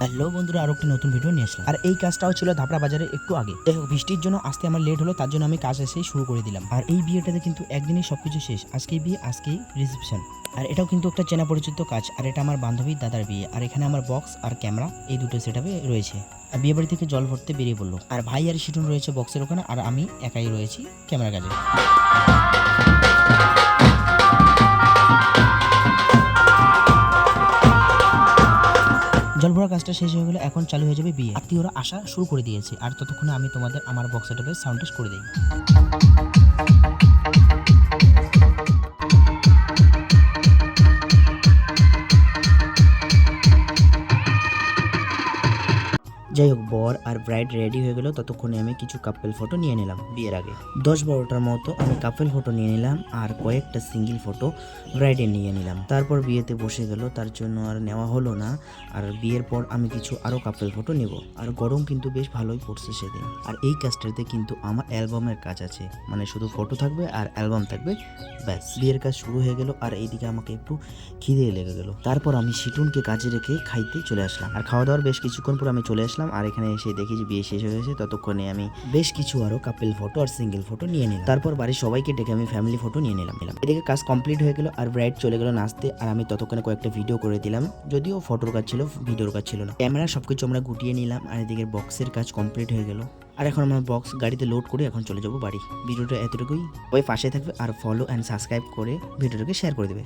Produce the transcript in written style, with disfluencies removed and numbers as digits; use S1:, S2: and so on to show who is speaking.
S1: Hello বন্ধুরা, আরো একটি নতুন ভিডিও নিয়ে আসলাম। আর এই কাজটাও ছিল ধাপড়া বাজারে একটু আগে। যাই হোক, বৃষ্টির জন্য আসতে আমার লেট হলো, তার জন্য আমি কাজ এসেই শুরু করে দিলাম। আর এই বিয়েটাতে কিন্তু একদিনই সবকিছু শেষ। আজকেই বিয়ে, আজকেই রিসেপশন। আর এটাও কিন্তু একটা চেনা পরিচিত কাজ। আর এটা আমার বান্ধবীর দাদার বিয়ে। আর এখানে আমার বক্স আর ক্যামেরা এই দুটো সেটআপে রয়েছে। আর বিয়ে বাড়ি থেকে জল ভরতে বেরিয়ে পড়লো। আর ভাই আর শিটুন রয়েছে বক্সের ওখানে, আর আমি একাই রয়েছি ক্যামেরা কাজে। জল ভরা কাজটা শেষ হয়ে গেলে এখন চালু হয়ে যাবে বিয়ে। আত্মীয়রা আসা শুরু করে দিয়েছে। আর ততক্ষণে আমি তোমাদের আমার বক্স সেটআপের সাউন্ড টেস্ট করে দিই। যাই হোক, বর আর ব্রাইড রেডি হয়ে গেল, ততক্ষণে আমি কিছু কাপল ফটো নিয়ে নিলাম। বিয়ের আগে 10-12টার মতো আমি কাপল ফটো নিয়ে নিলাম, আর কয়েকটা সিঙ্গেল ফটো ব্রাইডে নিয়ে নিলাম। তারপর বিয়েতে বসে গেল, তার জন্য আর নেওয়া হলো না। আর বিয়ের পর আমি কিছু আরও কাপল ফটো নেব। আর গরম কিন্তু বেশ ভালোই পড়ছে সেদিন। আর এই কাজটাতে কিন্তু আমার অ্যালবামের কাজ আছে, মানে শুধু ফটো থাকবে আর অ্যালবাম থাকবে, ব্যাস। বিয়ের কাজ শুরু হয়ে গেল, আর এইদিকে আমাকে একটু খিদে লেগে গেল। তারপর আমি শিটুনকে কাজে রেখে খাইতে চলে আসলাম। আর খাওয়া দাওয়ার বেশ কিছুক্ষণ পর আমি চলে আসলাম। আর এখানে এসে দেখি যে বিয়ে শেষ হয়ে গেছে। ততক্ষণে আমি বেশ কিছু আরো কাপল ফটো আর সিঙ্গেল ফটো নিয়ে নিলাম। তারপর বাড়ির সবাইকে ডেকে আমি ফ্যামিলি ফটো নিয়ে নিলাম। এদিকে কাজ কমপ্লিট হয়ে গেল, আর ব্রাইড চলে গেল নাচতে। আর আমি ততক্ষণে কয়েকটা ভিডিও করে দিলাম, যদিও ফটোর কাজ ছিল, ভিডিওর কাজ ছিল না। ক্যামেরা সবকিছু আমরা গুটিয়ে নিলাম। আর এদিকে বক্সের কাজ কমপ্লিট হয়ে গেল। আর এখন আমার বক্স গাড়িতে লোড করে এখন চলে যাবো বাড়ি। ভিডিওটা এতটুকুই। ওই পাশে থাকবে আর ফলো অ্যান্ড সাবস্ক্রাইব করে ভিডিওটাকে শেয়ার করে দেবে।